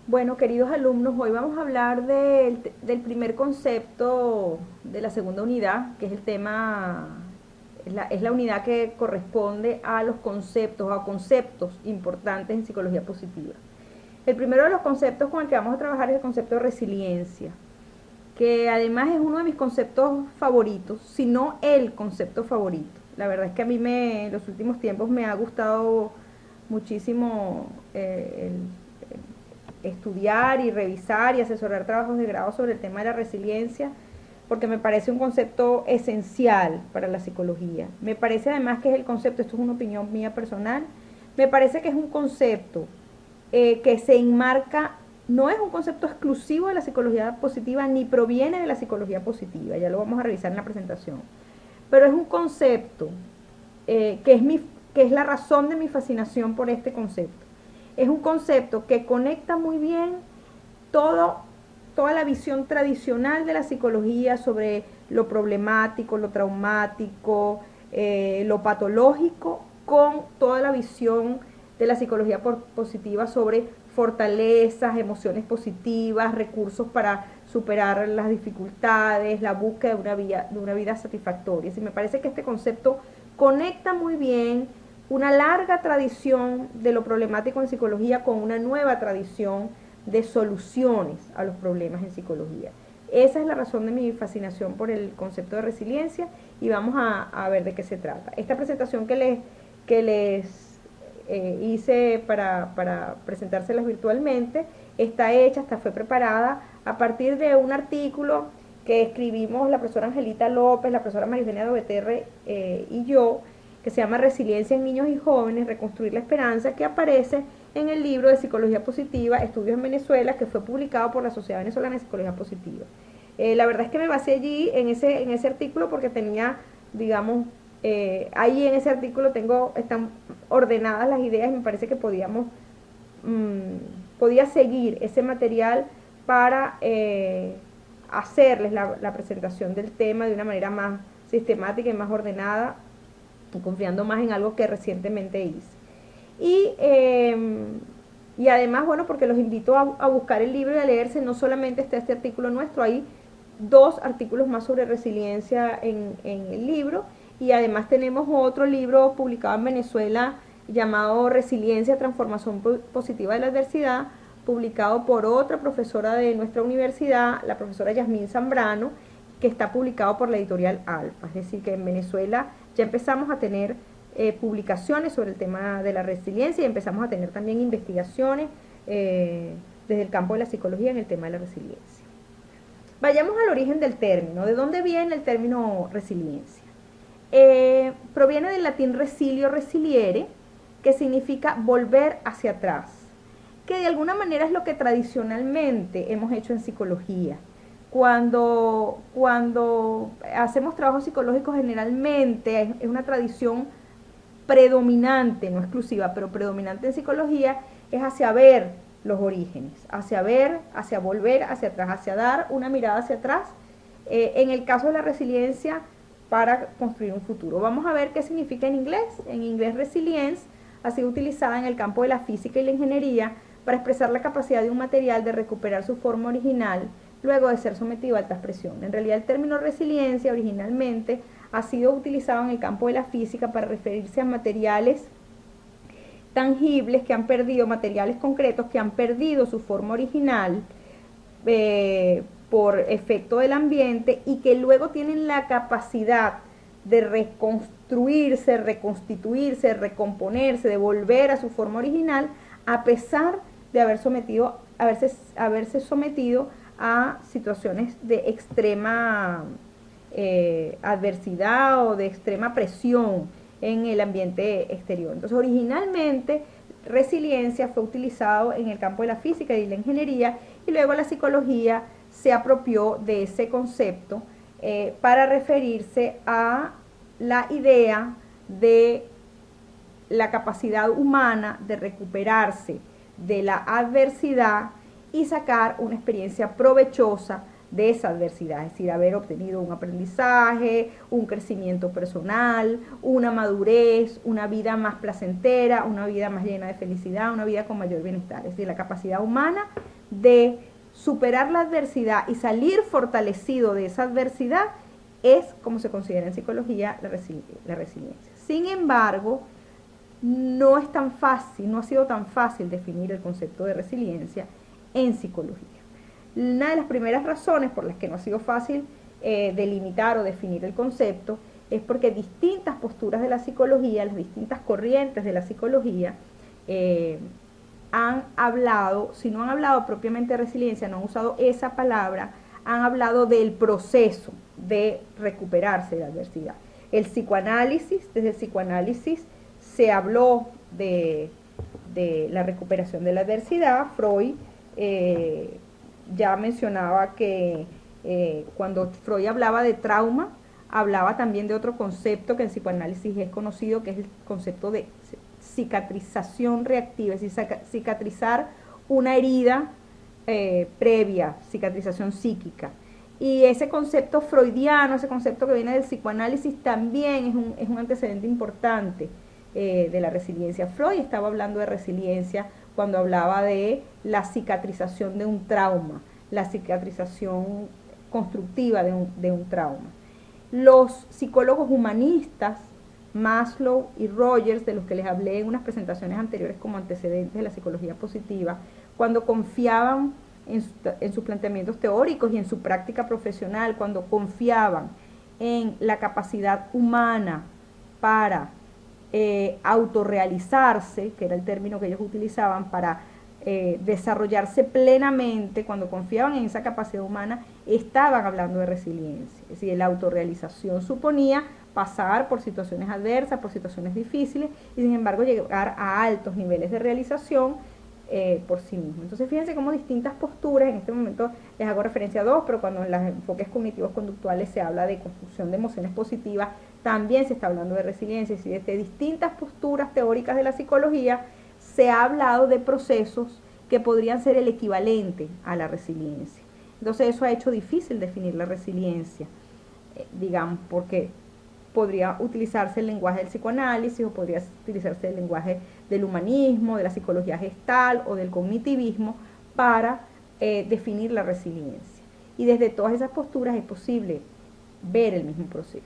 Bueno, queridos alumnos, hoy vamos a hablar del primer concepto de la segunda unidad, que es el tema, es la unidad que corresponde a los conceptos, a conceptos importantes en psicología positiva. El primero de los conceptos con el que vamos a trabajar es el concepto de resiliencia, que además es uno de mis conceptos favoritos, si no el concepto favorito. La verdad es que a mí en los últimos tiempos me ha gustado muchísimo estudiar y revisar y asesorar trabajos de grado sobre el tema de la resiliencia, porque me parece un concepto esencial para la psicología. Me parece además que es el concepto, esto es una opinión mía personal, me parece que es un concepto que se enmarca, no es un concepto exclusivo de la psicología positiva ni proviene de la psicología positiva, ya lo vamos a revisar en la presentación, pero es un concepto que es la razón de mi fascinación por este concepto. Es un concepto que conecta muy bien todo, toda la visión tradicional de la psicología sobre lo problemático, lo traumático, lo patológico, con toda la visión de la psicología positiva sobre fortalezas, emociones positivas, recursos para superar las dificultades, la búsqueda de una vida satisfactoria. Y me parece que este concepto conecta muy bien una larga tradición de lo problemático en psicología con una nueva tradición de soluciones a los problemas en psicología. Esa es la razón de mi fascinación por el concepto de resiliencia y vamos a ver de qué se trata. Esta presentación que les hice para presentárselas virtualmente está hecha, fue preparada a partir de un artículo que escribimos la profesora Angelita López, la profesora Marifenia Doveterre y yo, que se llama Resiliencia en Niños y Jóvenes, Reconstruir la Esperanza, que aparece en el libro de Psicología Positiva, Estudios en Venezuela, que fue publicado por la Sociedad Venezolana de Psicología Positiva. La verdad es que me basé allí en ese artículo porque tenía, digamos, ahí en ese artículo están ordenadas las ideas y me parece que podía seguir ese material para hacerles la presentación del tema de una manera más sistemática y más ordenada, confiando más en algo que recientemente hice. Y, y además, bueno, porque los invito a buscar el libro y a leerse, no solamente está este artículo nuestro, hay dos artículos más sobre resiliencia en el libro, y además tenemos otro libro publicado en Venezuela llamado Resiliencia, Transformación Positiva de la Adversidad, publicado por otra profesora de nuestra universidad, la profesora Yasmín Zambrano, que está publicado por la editorial Alfa. Es decir, que en Venezuela ya empezamos a tener publicaciones sobre el tema de la resiliencia y empezamos a tener también investigaciones desde el campo de la psicología en el tema de la resiliencia. Vayamos al origen del término. ¿De dónde viene el término resiliencia? Proviene del latín resilio, resiliere, que significa volver hacia atrás, que de alguna manera es lo que tradicionalmente hemos hecho en psicología. Cuando hacemos trabajos psicológicos, generalmente es una tradición predominante, no exclusiva, pero predominante en psicología, es hacia ver los orígenes, hacia volver hacia atrás, hacia dar una mirada hacia atrás, en el caso de la resiliencia, para construir un futuro. Vamos a ver qué significa en inglés. En inglés, resilience ha sido utilizada en el campo de la física y la ingeniería para expresar la capacidad de un material de recuperar su forma original luego de ser sometido a altas presiones. En realidad, el término resiliencia originalmente ha sido utilizado en el campo de la física para referirse a materiales tangibles que han perdido, materiales concretos que han perdido su forma original por efecto del ambiente y que luego tienen la capacidad de reconstruirse, reconstituirse, recomponerse, de volver a su forma original, a pesar de haberse sometido a situaciones de extrema adversidad o de extrema presión en el ambiente exterior. Entonces, originalmente, resiliencia fue utilizado en el campo de la física y la ingeniería, y luego la psicología se apropió de ese concepto para referirse a la idea de la capacidad humana de recuperarse de la adversidad y sacar una experiencia provechosa de esa adversidad, es decir, haber obtenido un aprendizaje, un crecimiento personal, una madurez, una vida más placentera, una vida más llena de felicidad, una vida con mayor bienestar. Es decir, la capacidad humana de superar la adversidad y salir fortalecido de esa adversidad es como se considera en psicología la resiliencia. Sin embargo, no es tan fácil, no ha sido tan fácil definir el concepto de resiliencia en psicología. Una de las primeras razones por las que no ha sido fácil delimitar o definir el concepto es porque distintas posturas de la psicología, las distintas corrientes de la psicología, han hablado, si no han hablado propiamente de resiliencia, no han usado esa palabra, han hablado del proceso de recuperarse de la adversidad. El psicoanálisis, desde el psicoanálisis se habló de la recuperación de la adversidad. Freud ya mencionaba que cuando Freud hablaba de trauma, hablaba también de otro concepto que en psicoanálisis es conocido, que es el concepto de cicatrización reactiva, es decir, cicatrizar una herida previa, cicatrización psíquica. Y ese concepto freudiano, ese concepto que viene del psicoanálisis, también es un antecedente importante de la resiliencia. Freud estaba hablando de resiliencia cuando hablaba de la cicatrización de un trauma, la cicatrización constructiva de un trauma. Los psicólogos humanistas, Maslow y Rogers, de los que les hablé en unas presentaciones anteriores como antecedentes de la psicología positiva, cuando confiaban en sus planteamientos teóricos y en su práctica profesional, cuando confiaban en la capacidad humana para autorrealizarse, que era el término que ellos utilizaban, para desarrollarse plenamente, cuando confiaban en esa capacidad humana, estaban hablando de resiliencia. Es decir, la autorrealización suponía pasar por situaciones adversas, por situaciones difíciles, y sin embargo llegar a altos niveles de realización por sí mismo. Entonces fíjense cómo distintas posturas, en este momento les hago referencia a dos, pero cuando en los enfoques cognitivos conductuales se habla de construcción de emociones positivas, también se está hablando de resiliencia. Es decir, desde distintas posturas teóricas de la psicología se ha hablado de procesos que podrían ser el equivalente a la resiliencia. Entonces eso ha hecho difícil definir la resiliencia, digamos, porque podría utilizarse el lenguaje del psicoanálisis o podría utilizarse el lenguaje del humanismo, de la psicología gestal o del cognitivismo para definir la resiliencia. Y desde todas esas posturas es posible ver el mismo proceso.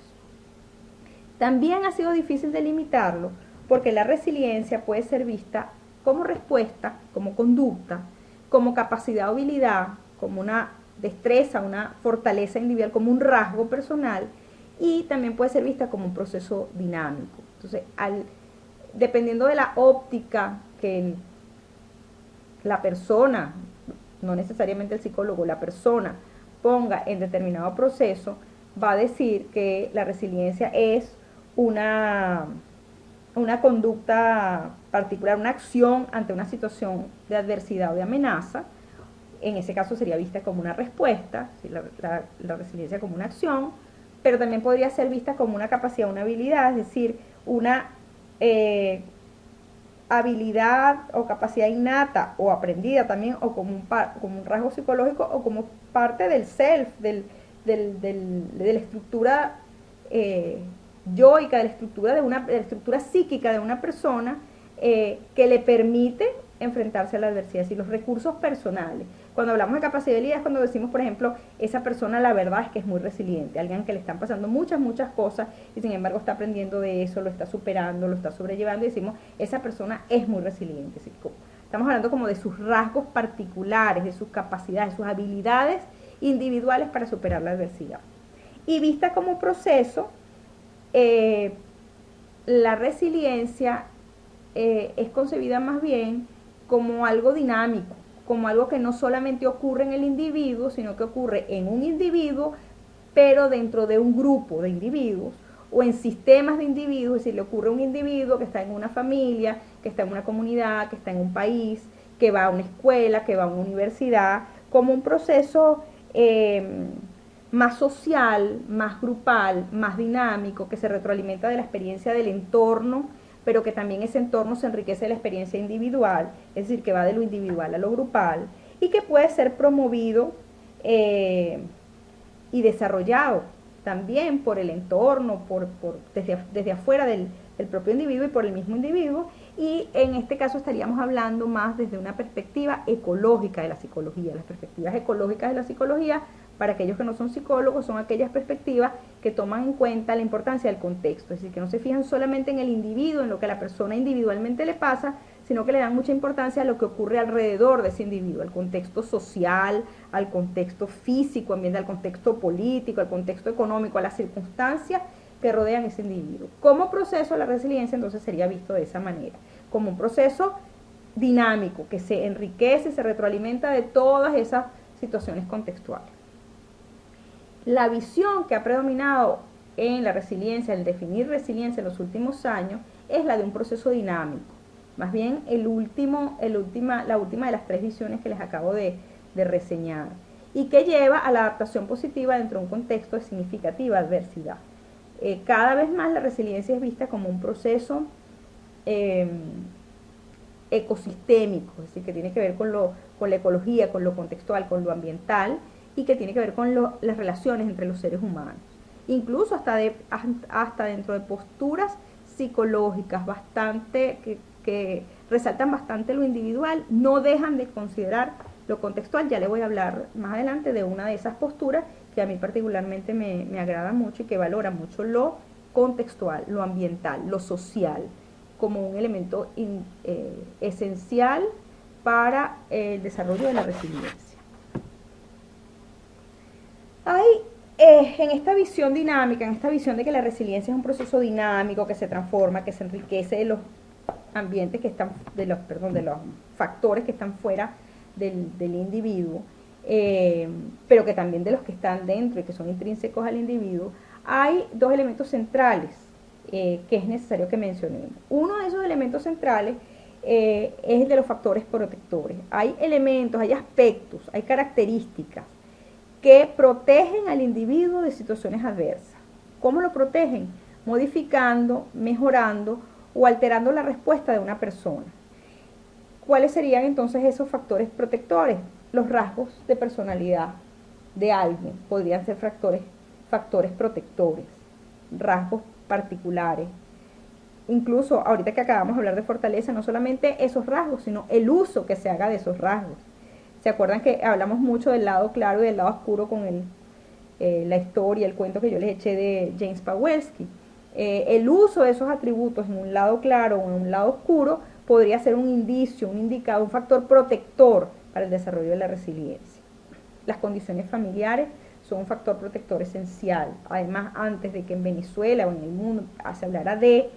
También ha sido difícil delimitarlo porque la resiliencia puede ser vista como respuesta, como conducta, como capacidad o habilidad, como una destreza, una fortaleza individual, como un rasgo personal, y también puede ser vista como un proceso dinámico. Entonces, dependiendo de la óptica que la persona, no necesariamente el psicólogo, la persona ponga en determinado proceso, va a decir que la resiliencia es una conducta particular, una acción ante una situación de adversidad o de amenaza. En ese caso sería vista como una respuesta, la resiliencia como una acción, pero también podría ser vista como una capacidad, una habilidad, es decir, una habilidad o capacidad innata o aprendida también, o como un rasgo psicológico o como parte del self, de la estructura yoica, de la estructura psíquica de una persona que le permite enfrentarse a la adversidad, y los recursos personales. Cuando hablamos de capacidad es cuando decimos, por ejemplo, esa persona la verdad es que es muy resiliente, alguien que le están pasando muchas cosas y sin embargo está aprendiendo de eso, lo está superando, lo está sobrellevando, y decimos, esa persona es muy resiliente. Estamos hablando como de sus rasgos particulares, de sus capacidades, sus habilidades individuales para superar la adversidad. Y vista como proceso, la resiliencia es concebida más bien como algo dinámico, como algo que no solamente ocurre en el individuo, sino que ocurre en un individuo, pero dentro de un grupo de individuos o en sistemas de individuos. Es decir, le ocurre a un individuo que está en una familia, que está en una comunidad, que está en un país, que va a una escuela, que va a una universidad, como un proceso más social, más grupal, más dinámico, que se retroalimenta de la experiencia del entorno, pero que también ese entorno se enriquece de la experiencia individual, es decir, que va de lo individual a lo grupal, y que puede ser promovido y desarrollado también por el entorno, desde afuera del propio individuo y por el mismo individuo, y en este caso estaríamos hablando más desde una perspectiva ecológica de la psicología. Las perspectivas ecológicas de la psicología, para aquellos que no son psicólogos, son aquellas perspectivas que toman en cuenta la importancia del contexto, es decir, que no se fijan solamente en el individuo, en lo que a la persona individualmente le pasa, sino que le dan mucha importancia a lo que ocurre alrededor de ese individuo, al contexto social, al contexto físico, al contexto político, al contexto económico, a las circunstancias que rodean ese individuo. Como proceso, la resiliencia entonces sería visto de esa manera, como un proceso dinámico que se enriquece, se retroalimenta de todas esas situaciones contextuales. La visión que ha predominado en la resiliencia, el definir resiliencia en los últimos años, es la de un proceso dinámico. Más bien la última de las tres visiones que les acabo de reseñar, y que lleva a la adaptación positiva dentro de un contexto de significativa adversidad. Cada vez más la resiliencia es vista como un proceso ecosistémico, es decir, que tiene que ver con la ecología, con lo contextual, con lo ambiental, y que tiene que ver con las relaciones entre los seres humanos. Incluso hasta dentro de posturas psicológicas que resaltan bastante lo individual, no dejan de considerar lo contextual. Ya le voy a hablar más adelante de una de esas posturas que a mí particularmente me agrada mucho y que valora mucho lo contextual, lo ambiental, lo social, como un elemento esencial para el desarrollo de la resiliencia. Hay en esta visión dinámica, en esta visión de que la resiliencia es un proceso dinámico que se transforma, que se enriquece de los ambientes que están, de los factores que están fuera del individuo, pero que también de los que están dentro y que son intrínsecos al individuo, hay dos elementos centrales que es necesario que mencionemos. Uno de esos elementos centrales es el de los factores protectores. Hay elementos, hay aspectos, hay características que protegen al individuo de situaciones adversas. ¿Cómo lo protegen? Modificando, mejorando o alterando la respuesta de una persona. ¿Cuáles serían entonces esos factores protectores? Los rasgos de personalidad de alguien podrían ser factores protectores, rasgos particulares. Incluso ahorita que acabamos de hablar de fortaleza, no solamente esos rasgos, sino el uso que se haga de esos rasgos. ¿Se acuerdan que hablamos mucho del lado claro y del lado oscuro con la historia, el cuento que yo les eché de James Pawelski? El uso de esos atributos en un lado claro o en un lado oscuro podría ser un indicio, un indicador, un factor protector para el desarrollo de la resiliencia. Las condiciones familiares son un factor protector esencial. Además, antes de que en Venezuela o en el mundo se hablara de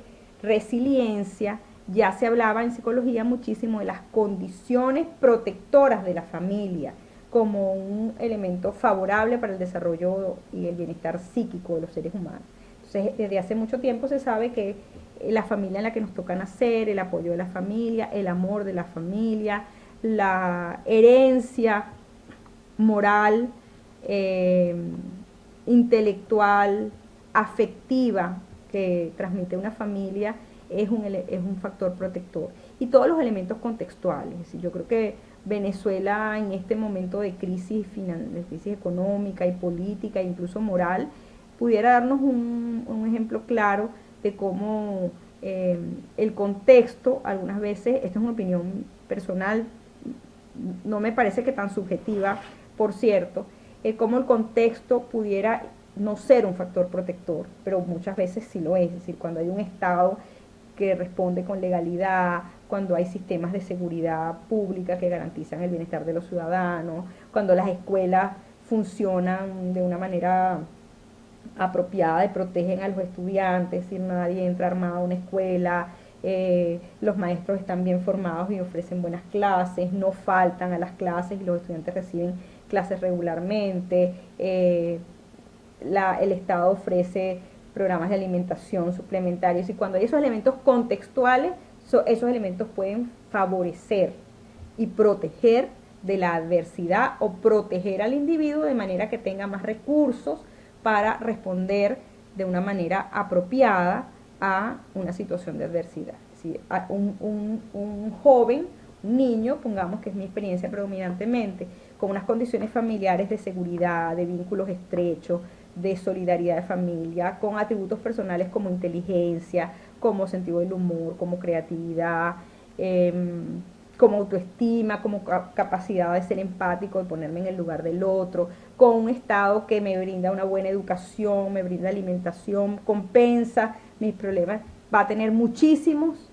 resiliencia, ya se hablaba en psicología muchísimo de las condiciones protectoras de la familia como un elemento favorable para el desarrollo y el bienestar psíquico de los seres humanos. Entonces, desde hace mucho tiempo se sabe que la familia en la que nos toca nacer, el apoyo de la familia, el amor de la familia, la herencia moral, intelectual, afectiva que transmite una familia es un factor protector. Y todos los elementos contextuales. Es decir, yo creo que Venezuela en este momento de crisis económica y política, incluso moral, pudiera darnos un ejemplo claro de cómo el contexto, algunas veces, esta es una opinión personal, no me parece que tan subjetiva, por cierto, cómo el contexto pudiera no ser un factor protector, pero muchas veces sí lo es decir, cuando hay un Estado que responde con legalidad, cuando hay sistemas de seguridad pública que garantizan el bienestar de los ciudadanos, cuando las escuelas funcionan de una manera apropiada y protegen a los estudiantes, es decir, nadie entra armado a una escuela, los maestros están bien formados y ofrecen buenas clases, no faltan a las clases y los estudiantes reciben clases regularmente, el Estado ofrece programas de alimentación suplementarios, y cuando hay esos elementos contextuales, esos elementos pueden favorecer y proteger de la adversidad o proteger al individuo de manera que tenga más recursos para responder de una manera apropiada a una situación de adversidad. Es decir, un joven, un niño, pongamos que es mi experiencia predominantemente, con unas condiciones familiares de seguridad, de vínculos estrechos, de solidaridad de familia, con atributos personales como inteligencia, como sentido del humor, como creatividad, como autoestima, como capacidad de ser empático, de ponerme en el lugar del otro, con un estado que me brinda una buena educación, me brinda alimentación, compensa mis problemas, va a tener muchísimos,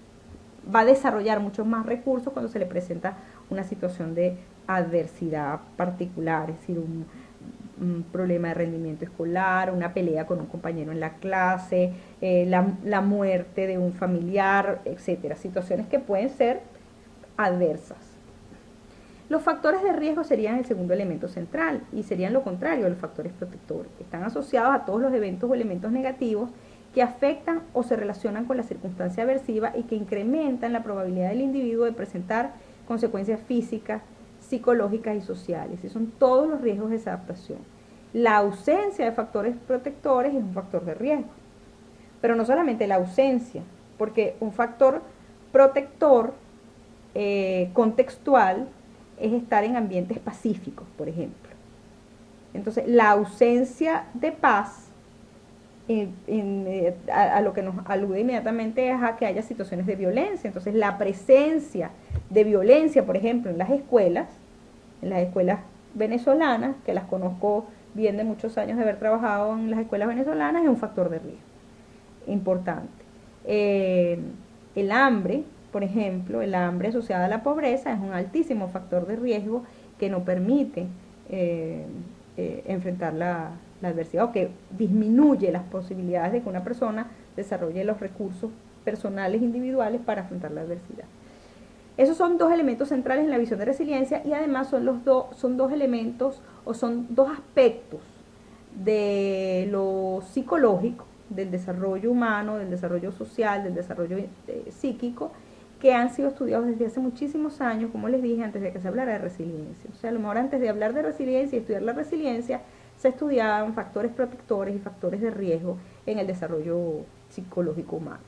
va a desarrollar muchos más recursos cuando se le presenta una situación de adversidad particular, es decir, un problema de rendimiento escolar, una pelea con un compañero en la clase, la muerte de un familiar, etcétera. Situaciones que pueden ser adversas. Los factores de riesgo serían el segundo elemento central y serían lo contrario a los factores protectores. Están asociados a todos los eventos o elementos negativos que afectan o se relacionan con la circunstancia aversiva y que incrementan la probabilidad del individuo de presentar consecuencias físicas, psicológicas y sociales. Y son todos los riesgos de esa adaptación. La ausencia de factores protectores es un factor de riesgo. Pero no solamente la ausencia, porque un factor protector contextual es estar en ambientes pacíficos, por ejemplo. Entonces, la ausencia de paz a lo que nos alude inmediatamente es a que haya situaciones de violencia. Entonces, la presencia de violencia, por ejemplo, en las escuelas venezolanas, que las conozco bien de muchos años de haber trabajado en las escuelas venezolanas, es un factor de riesgo importante. El hambre, por ejemplo, el hambre asociada a la pobreza es un altísimo factor de riesgo que no permite enfrentar la adversidad o que disminuye las posibilidades de que una persona desarrolle los recursos personales individuales para afrontar la adversidad. Esos son dos elementos centrales en la visión de resiliencia y además son dos elementos o son dos aspectos de lo psicológico, del desarrollo humano, del desarrollo social, del desarrollo psíquico, que han sido estudiados desde hace muchísimos años, como les dije, antes de que se hablara de resiliencia. O sea, a lo mejor antes de hablar de resiliencia y estudiar la resiliencia, se estudiaban factores protectores y factores de riesgo en el desarrollo psicológico humano.